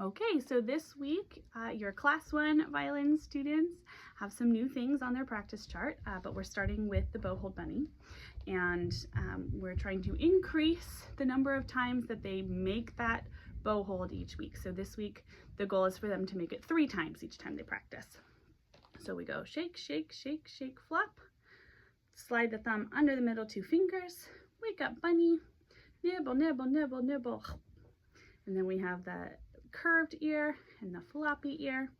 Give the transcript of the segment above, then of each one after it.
Okay, so this week, your Class 1 violin students have some new things on their practice chart, but we're starting with the bow hold bunny. And we're trying to increase the number of times that they make that bow hold each week. So this week, the goal is for them to make it 3 times each time they practice. So we go shake, shake, shake, shake, flop. Slide the thumb under the middle 2 fingers. Wake up, bunny. Nibble, nibble, nibble, nibble. And then we have the curved ear and the floppy ear.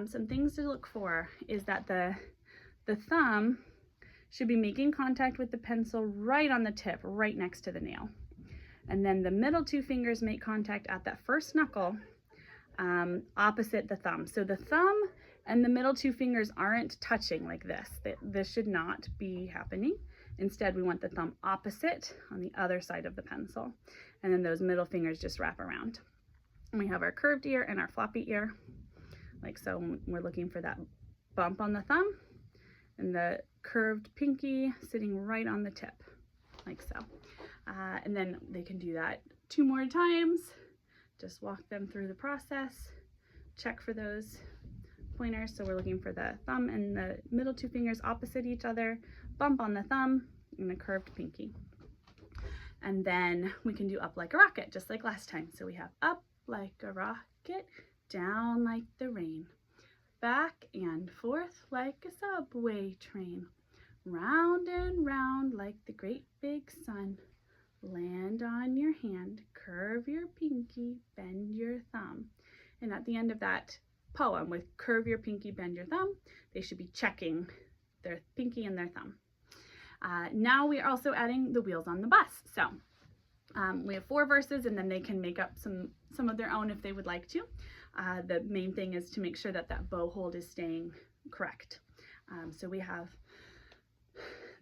Some things to look for is that the thumb should be making contact with the pencil right on the tip, right next to the nail. And then the middle 2 fingers make contact at that first knuckle opposite the thumb. So the thumb and the middle 2 fingers aren't touching like this. This should not be happening. Instead, we want the thumb opposite on the other side of the pencil. And then those middle fingers just wrap around. And we have our curved ear and our floppy ear, like so. We're looking for that bump on the thumb and the curved pinky sitting right on the tip, like so. And then they can do that 2 more times. Just walk them through the process, check for those pointers. So we're looking for the thumb and the middle 2 fingers opposite each other, bump on the thumb, and the curved pinky. And then we can do up like a rocket, just like last time. So we have up like a rocket, down like the rain, back and forth like a subway train, round and round like the great big sun, land on your hand, curve your pinky, bend your thumb. And at the end of that poem with curve your pinky, bend your thumb, they should be checking their pinky and their thumb. Now we are also adding the wheels on the bus. So we have 4 verses, and then they can make up some of their own if they would like to. The main thing is to make sure that that bow hold is staying correct. So we have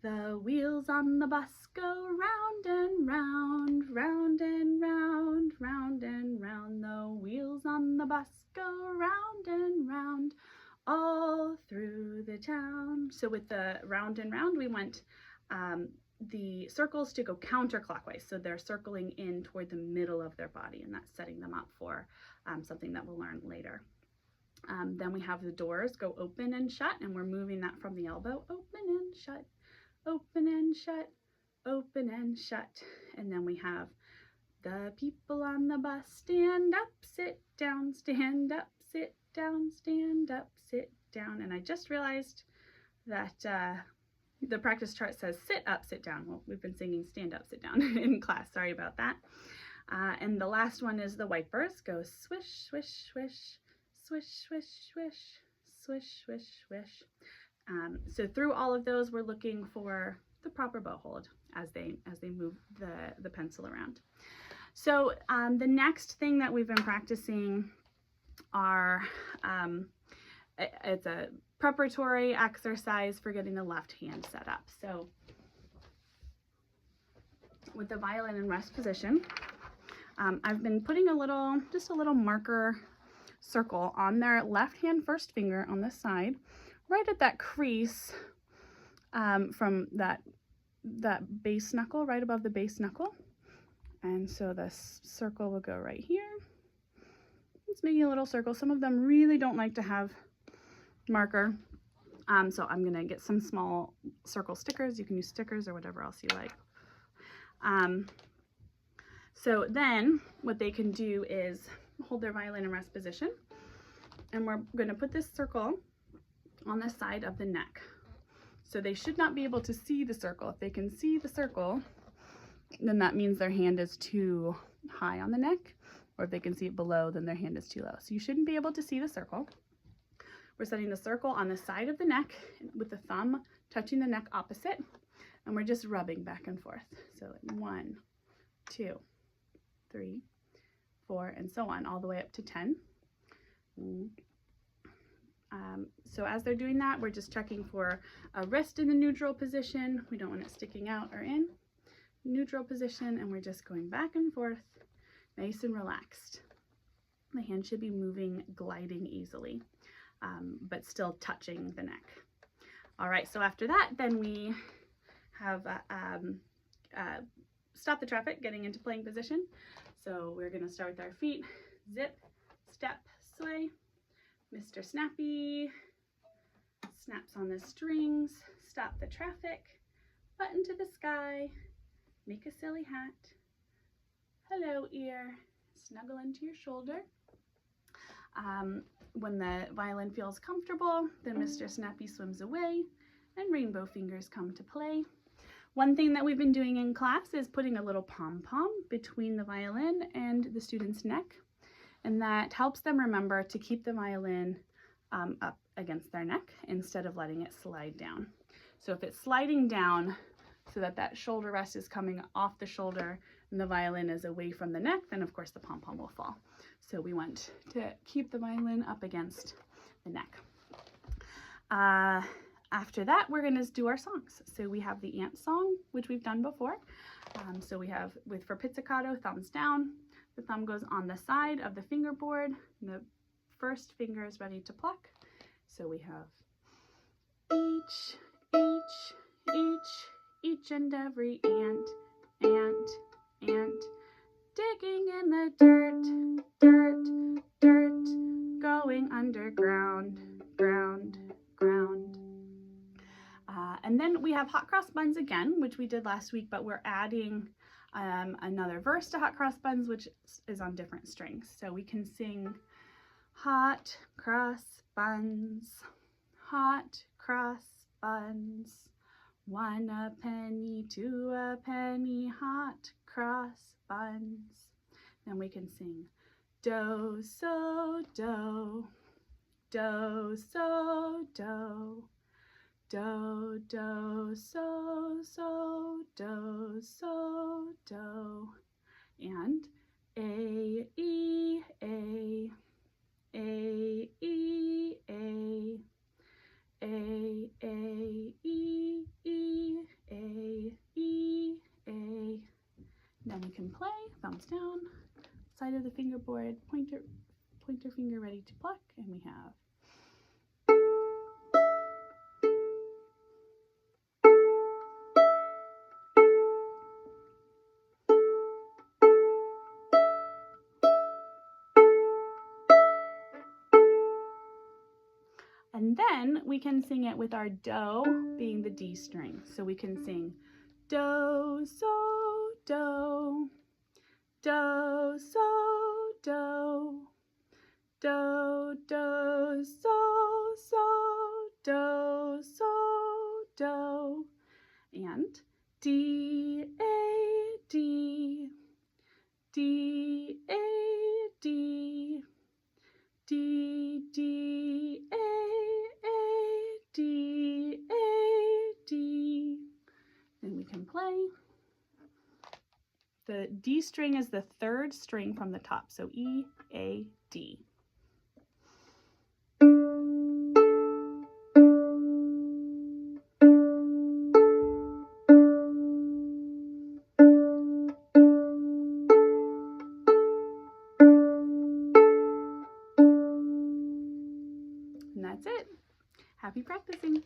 the wheels on the bus go round and round, round and round, round and round. The wheels on the bus go round and round, all through the town. So with the round and round, we want the circles to go counterclockwise. So they're circling in toward the middle of their body, and that's setting them up for something that we'll learn later. Then we have the doors go open and shut, and we're moving that from the elbow, open and shut, open and shut, open and shut. And then we have the people on the bus stand up, sit down, stand up, sit down, stand up, sit down. And I just realized that the practice chart says sit up, sit down. Well, we've been singing stand up, sit down in class. Sorry about that. And the last one is the wipers. Go swish, swish, swish, swish, swish, swish, swish, swish, swish. So through all of those, we're looking for the proper bow hold as they move the pencil around. So the next thing that we've been practicing are it's a preparatory exercise for getting the left hand set up. So with the violin in rest position, I've been putting just a little marker circle on their left hand first finger on the side, right at that crease from that base knuckle, right above the base knuckle. And so this circle will go right here. It's making a little circle. Some of them really don't like to have marker. So I'm gonna get some small circle stickers. You can use stickers or whatever else you like. So then what they can do is hold their violin in rest position, and we're gonna put this circle on the side of the neck. So they should not be able to see the circle. If they can see the circle, then that means their hand is too high on the neck, or if they can see it below, then their hand is too low. So you shouldn't be able to see the circle. We're setting the circle on the side of the neck with the thumb touching the neck opposite, and we're just rubbing back and forth. So 1, 2, 3, 4, and so on, all the way up to 10. So as they're doing that, we're just checking for a wrist in the neutral position. We don't want it sticking out or in. Neutral position, and we're just going back and forth, nice and relaxed. The hand should be moving, gliding easily, but still touching the neck. All right, so after that, then we have stop the traffic, getting into playing position. So we're gonna start with our feet, zip, step sway. Mr. Snappy snaps on the strings, stop the traffic, button to the sky, make a silly hat. Hello, ear, snuggle into your shoulder. When the violin feels comfortable, then Mr. Snappy swims away and rainbow fingers come to play. One thing that we've been doing in class is putting a little pom-pom between the violin and the student's neck, and that helps them remember to keep the violin up against their neck instead of letting it slide down. So if it's sliding down so that that shoulder rest is coming off the shoulder and the violin is away from the neck, then of course the pom-pom will fall. So we want to keep the violin up against the neck. After that, we're going to do our songs. So we have the ant song, which we've done before. So we have, for pizzicato, thumbs down. The thumb goes on the side of the fingerboard. And the first finger is ready to pluck. So we have each and every ant, digging in the dirt, going underground, ground. And then we have hot cross buns again, which we did last week, but we're adding another verse to hot cross buns, which is on different strings. So we can sing hot cross buns, hot cross buns, 1 a penny, 2 a penny, hot cross buns. Then we can sing do, so, do, do, so, do, do, do, so, so, do, so, do, and A, E, A, A, E, A, A, A, E, E, A, E, A. Then we can play, thumbs down, side of the fingerboard, pointer finger ready to pluck, and we have and then we can sing it with our do being the D string. So we can sing do, so, do, do, so, do, do, do, so, so, do, so, do, and D, A, D, D, A, D, D, D, A, D, A, D. Then we can play. The D string is the third string from the top, so E, A, D. And that's it. Happy practicing.